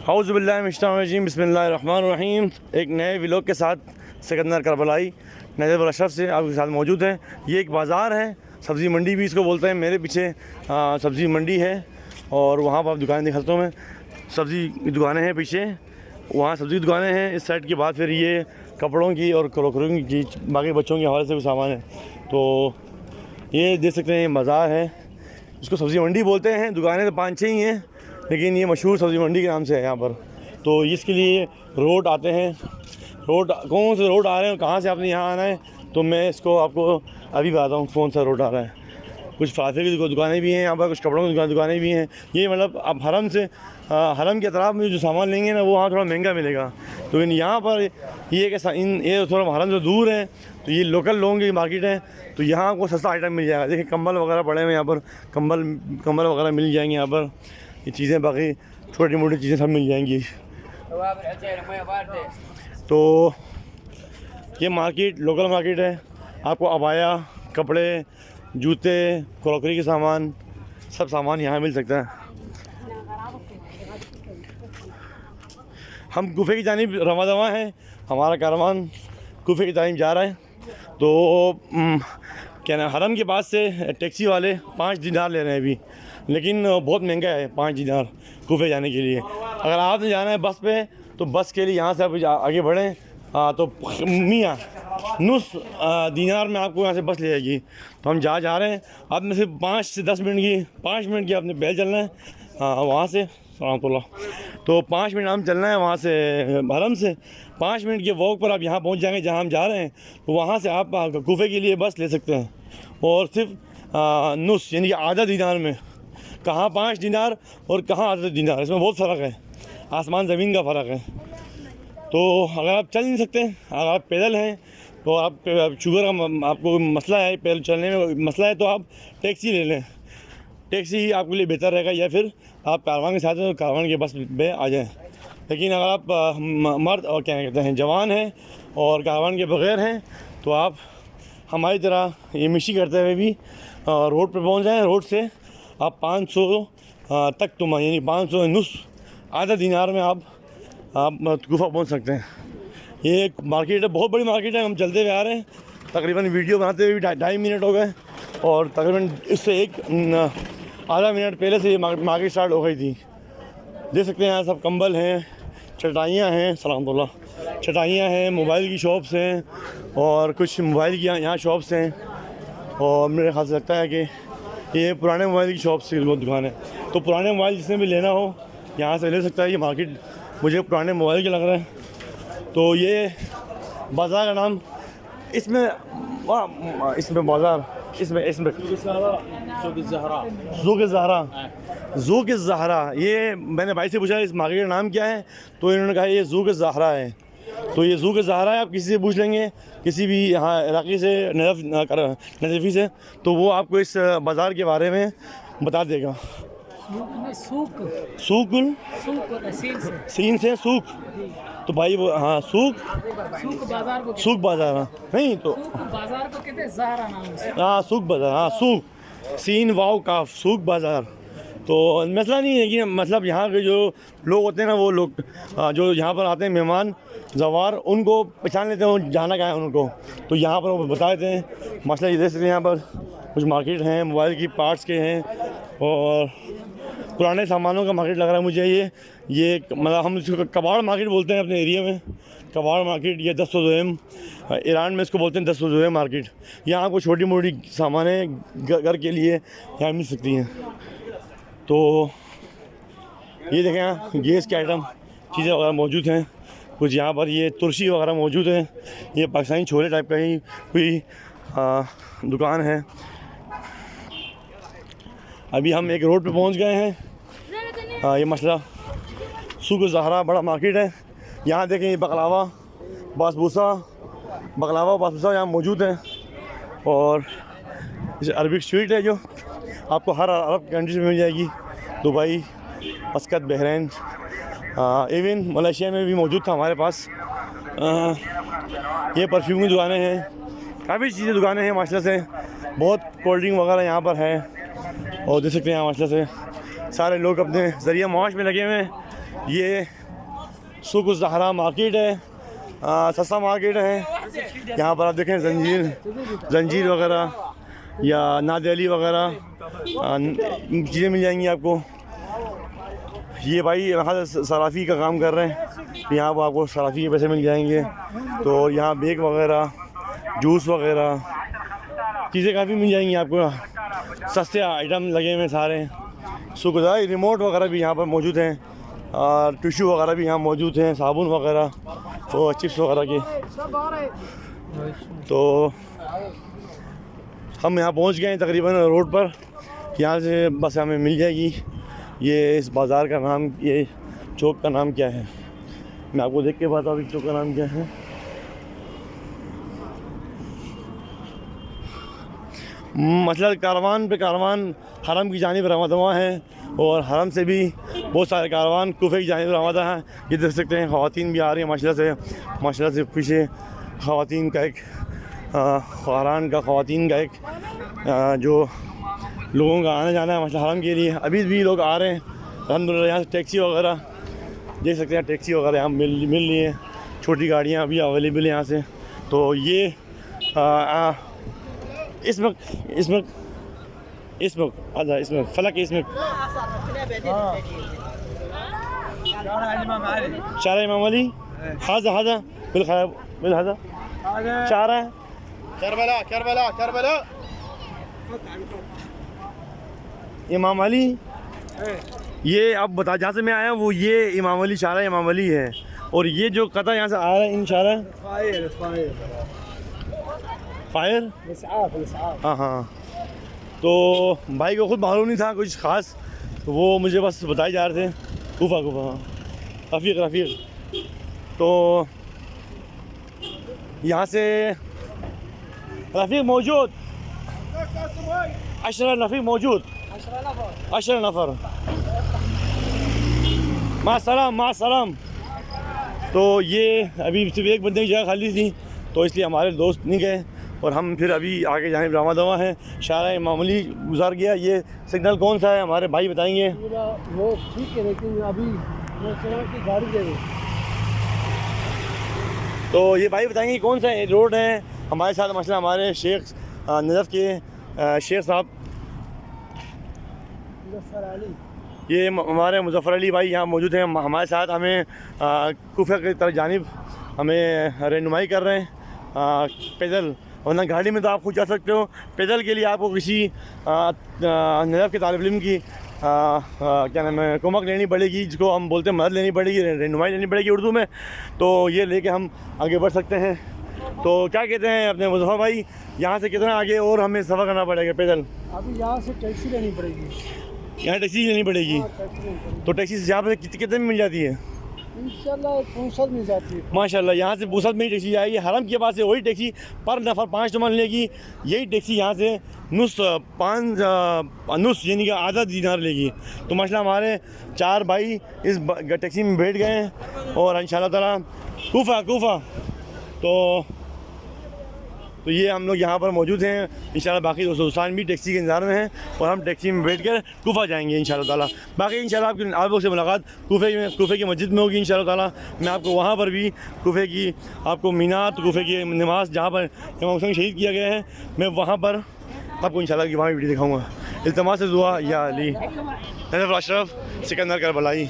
औज़ुबिल्लाहिमिनश्शैतानिर्रजीम बिस्मिल्लाहिर्रहमानिर्रहीम। एक नए व्लॉग के साथ सिकंदर करबलाई नज़र अशरफ से आपके साथ मौजूद है। ये एक बाज़ार है, सब्ज़ी मंडी भी इसको बोलते हैं। मेरे पीछे सब्ज़ी मंडी है और वहाँ पर आप दुकानें देख सकते हो। मैं सब्ज़ी की दुकानें हैं पीछे, वहाँ सब्ज़ी की दुकानें हैं। इस साइड के बाद फिर ये कपड़ों की और क्रोकरी की, बाकी बच्चों के हवाले से भी सामान है। तो ये देख सकते हैं, बाज़ार है, इसको सब्ज़ी मंडी बोलते हैं। दुकानें तो 5-6 ही हैं, लेकिन ये मशहूर सब्ज़ी मंडी के नाम से है यहाँ पर। तो इसके लिए रोड आते हैं, रोड कौन से रोड आ रहे हैं, कहाँ से आपने यहाँ आना है, तो मैं इसको आपको अभी बताता हूँ कौन सा रोड आ रहा है। कुछ फाफे की दुकानें भी हैं यहाँ पर, कुछ कपड़ों की दुकानें भी हैं। ये मतलब आप हरम से हरम के अतराफ़ में जो सामान लेंगे ना, वो वहाँ थोड़ा महंगा मिलेगा। तो यहाँ पर ये थोड़ा हरम से दूर है, तो ये लोकल लोगों की मार्केट है। तो यहाँ आपको सस्ता आइटम मिल जाएगा। देखिए कंबल वगैरह पड़े हुए यहाँ पर, कंबल वगैरह मिल जाएंगे यहाँ पर। ये चीज़ें, बाकी छोटी मोटी चीज़ें सब मिल जाएंगी। तो ये मार्केट लोकल मार्केट है। आपको अबाया, कपड़े, जूते, क्रॉकरी के सामान, सब सामान यहाँ मिल सकता है। हम गुफे की जानिब रवा दवा हैं, हमारा कारवान गुफे की जानिब जा रहा है। तो क्या ना, हरम के बाद से टैक्सी वाले 5 दिनार ले रहे हैं अभी, लेकिन बहुत महंगा है 5 दिनार गुफे जाने के लिए। अगर आपने जाना है बस पे, तो बस के लिए यहाँ से आप आगे बढ़ें तो मियाँ नुस दिनार में आपको यहाँ से बस ले जाएगी। तो हम जा रहे हैं। आप में से 5 से 10 मिनट 5 मिनट की आपने पहले चलना है वहाँ से तो 5 मिनट हम चलना है वहाँ से हरम से। 5 मिनट के वॉक पर आप यहाँ पहुँच जाएंगे जहाँ हम जा रहे हैं। तो वहाँ से आप गुफे के लिए बस ले सकते हैं, और सिर्फ नुस यानी कि आधा दिनार में। कहाँ 5 दिनार और कहाँ आधा दिनार, इसमें बहुत फ़र्क है, आसमान ज़मीन का फ़र्क है। तो अगर आप चल नहीं सकते, अगर आप पैदल हैं, तो आप शुगर का आपको मसला है, पैदल चलने में मसला है, तो आप टैक्सी ले लें। टैक्सी ही आपके लिए बेहतर रहेगा, या फिर आप कारवान के साथ हैं तो कारवान के बस पे आ जाएं। लेकिन अगर आप मर्द और क्या कहते हैं जवान हैं और कारवान के बग़ैर हैं, तो आप हमारी तरह ये मिशी करते हुए भी रोड पर पहुँच जाएँ। रोड से आप 500 तक तुम यानी 500 नुस आधा दिनार में आप गुफा पहुंच सकते हैं। ये एक मार्केट है, बहुत बड़ी मार्केट है। हम चलते हुए आ रहे हैं, तकरीबन वीडियो बनाते हुए भी 2.5 मिनट हो गए, और तकरीबन इससे आधा मिनट पहले से ये मार्केट स्टार्ट हो गई थी। देख सकते हैं यहाँ सब कंबल हैं, चटाइयाँ हैं, सलामतुल्लाह, चटाइयाँ हैं, मोबाइल की शॉप्स हैं, और कुछ मोबाइल की यहाँ शॉप्स हैं। और मेरे ख्याल से लगता है कि ये पुराने मोबाइल की शॉप्स की बहुत दुकान है। तो पुराने मोबाइल जिसने भी लेना हो यहाँ से ले सकता है। ये मार्केट मुझे पुराने मोबाइल के लग रहा है। तो ये बाज़ार का नाम इसमें बाज़ार ज़ूक़ ज़हरा। ये मैंने भाई से पूछा इस मार्केट का नाम क्या है, तो इन्होंने कहा ये ज़ूक़ ज़हरा है। तो ये ज़ूक़ ज़हरा है, आप किसी से पूछ लेंगे, किसी भी यहाँ इलाके से नज़फ़ी से, तो वो आपको इस बाज़ार के बारे में बता देगा। सीन से सूक, तो भाई वो हाँ सूक बाज़ार नहीं, तो बाज़ार को कहते हैं ज़हरा नाम से। हाँ सूक बाज़ार, हाँ सूक सीन वाव काफ सूक बाज़ार। तो मसला नहीं है कि मतलब यहाँ के जो लोग होते हैं ना, वो लोग जो यहाँ पर आते हैं मेहमान जवार, उनको पहचान लेते हैं जाना क्या है उनको, तो यहाँ पर वो बता देते हैं। मसला ये देख सकते हैं, यहाँ पर कुछ मार्केट हैं, मोबाइल की पार्ट्स के हैं, और पुराने सामानों का मार्केट लग रहा है मुझे। ये मतलब हम इसको कबाड़ मार्केट बोलते हैं अपने एरिया में, कबाड़ मार्केट। ये दस्तोज़ेम ईरान में इसको बोलते हैं, दस्तोज़ेम मार्केट। यहाँ आपको छोटी मोटी सामानें घर के लिए यहाँ मिल सकती हैं। तो ये देखें, यहाँ गैस के आइटम चीज़ें वगैरह मौजूद हैं। कुछ यहाँ पर ये तुलसी वगैरह मौजूद हैं। ये पाकिस्तानी छोले टाइप का ही कोई दुकान है। अभी हम एक रोड पे पहुंच गए हैं। ये मसला सूक़ ज़हरा बड़ा मार्केट है। यहाँ देखें, ये बकलावा बासबूसा यहाँ मौजूद है। और जैसे अरबिक स्वीट है, जो आपको हर अरब कंट्रीज में मिल जाएगी। दुबई, मस्कत, बहरीन, इवन मलेशिया में भी मौजूद था हमारे पास। ये परफ्यूम की दुकानें हैं, काफ़ी चीज़ें दुकानें हैं माशाल्लाह से। बहुत कोल्ड ड्रिंक वगैरह यहाँ पर है, और देख सकते हैं यहाँ माशाल्लाह से सारे लोग अपने ज़रिए माश में लगे हुए हैं। ये सुख ज़हरा मार्केट है, सस्ता मार्केट है। यहाँ पर आप देखें जंजीर वगैरह या नादेली वगैरह चीज़ें मिल जाएंगी आपको। ये भाई यहाँ सराफ़ी का काम कर रहे हैं, यहाँ पर आपको सराफ़ी के पैसे मिल जाएंगे। तो यहाँ बेग वगैरह, जूस वगैरह चीज़ें काफ़ी मिल जाएंगी आपको, सस्ते आइटम लगे हुए सारे। सुखदाई रिमोट वगैरह भी यहाँ पर मौजूद हैं, और टिशू वगैरह भी यहाँ मौजूद हैं, साबुन वगैरह और चिप्स वगैरह के। तो हम यहाँ पहुँच गए हैं तकरीबन रोड पर। यहाँ से बस हमें मिल जाएगी। ये इस बाज़ार का नाम, ये चौक का नाम क्या है, मैं आपको देख के बताऊँ इस चौक का नाम क्या है। मतलब कारवान पे कारवान हरम की जानिब रवाना है, और हरम से भी बहुत सारे कारवान कुफे की जानिब रवाना है। ये देख सकते हैं ख़वातीन भी आ रही हैं माशाल्लाह से पीछे ख़वातीन का एक ख़ुरान का ख़वातीन का एक जो लोगों का आना जाना है मतलब हरम के लिए। अभी भी लोग आ रहे हैं अल्हम्दुलिल्लाह। यहाँ से टैक्सी वगैरह देख सकते हैं, टैक्सी वगैरह यहाँ मिल रही है, छोटी गाड़ियाँ अभी अवेलेबल हैं यहाँ से। तो ये इसमें फलक इसमें शारा इमाम अली हाजा बिल शारा करबला इमाम अली। ये अब बता, जहाँ से मैं आया वो ये इमाम अली, शारा इमाम अली है। और ये जो कता यहाँ से आ रहा है इन शारा फायर। हाँ हाँ। तो भाई को खुद मालूम नहीं था कुछ ख़ास, तो वो मुझे बस बताए जा रहे थे कूफा हाँ रफ़ीक। तो यहाँ से रफ़ीक मौजूद, अशरा रफ़ीक मौजूद, अशरा नफ़र, मासलाम। तो ये अभी सिर्फ एक बंदे की जगह खाली थी, तो इसलिए हमारे दोस्त नहीं गए और हम फिर अभी आगे जाने रवा दवा हैं। शारा मामूली गुजार गया। ये सिग्नल कौन सा है हमारे भाई बताएंगे। वो ठीक है, लेकिन अभी की गाड़ी दे दो। तो ये भाई बताएंगे कौन सा रोड है। हमारे साथ मसला हमारे शेख नजफ़ के शेख साहब, ये हमारे मुज़फ़्फ़र अली भाई यहाँ मौजूद हैं हमारे साथ। हमें कुफा की तरफ जानिब हमें रहनुमाई कर रहे हैं पैदल, वरना गाड़ी में तो आप खुद जा सकते हो। पैदल के लिए आपको किसी नजफ़ के तालिब इल्म की क्या नाम है कुमक लेनी पड़ेगी, जिसको हम बोलते हैं मदद लेनी पड़ेगी, रहनुमाई लेनी पड़ेगी उर्दू में। तो ये लेके हम आगे बढ़ सकते हैं। तो क्या कहते हैं अपने मुज़फ़्फ़र भाई, यहाँ से कितना आगे और हमें सफ़र करना पड़ेगा पैदल? अभी यहाँ से टैक्सी लेनी पड़ेगी, यहाँ टैक्सी लेनी पड़ेगी। तो टैक्सी से यहाँ पर कितने में मिल जाती है? इंशाल्लाह 65 मिल जाती है माशाल्लाह। यहाँ से 65 में ही टैक्सी आएगी। हरम के पास से वही टैक्सी पर नफ़र 5 टमान लेगी। यही टैक्सी यहाँ से नुस यानी कि आधा दीनार लेगी। तो माशाल्लाह हमारे 4 भाई इस टैक्सी में बैठ गए हैं और इंशाल्लाह ताला कूफा। तो ये हम लोग यहाँ पर मौजूद हैं। इंशाल्लाह बाकी दोस्तान भी टैक्सी के इंतज़ार में हैं और हम टैक्सी में बैठ कर कूफा जाएंगे इंशाल्लाह ताला। बाकी इंशाल्लाह आप लोग से मुलाकात कूफे की मस्जिद में होगी इंशाल्लाह ताला। मैं आपको वहाँ पर भी कूफे की आपको मीनात, कूफे की नमाज जहाँ पर इमाम हुसैन शहीद किया गया है, मैं वहाँ पर आपको इंशाल्लाह की वहाँ वीडियो दिखाऊँगा। इल्तिमास से दुआ या अली नजफ़ अशरफ सिकंदर करबलाई।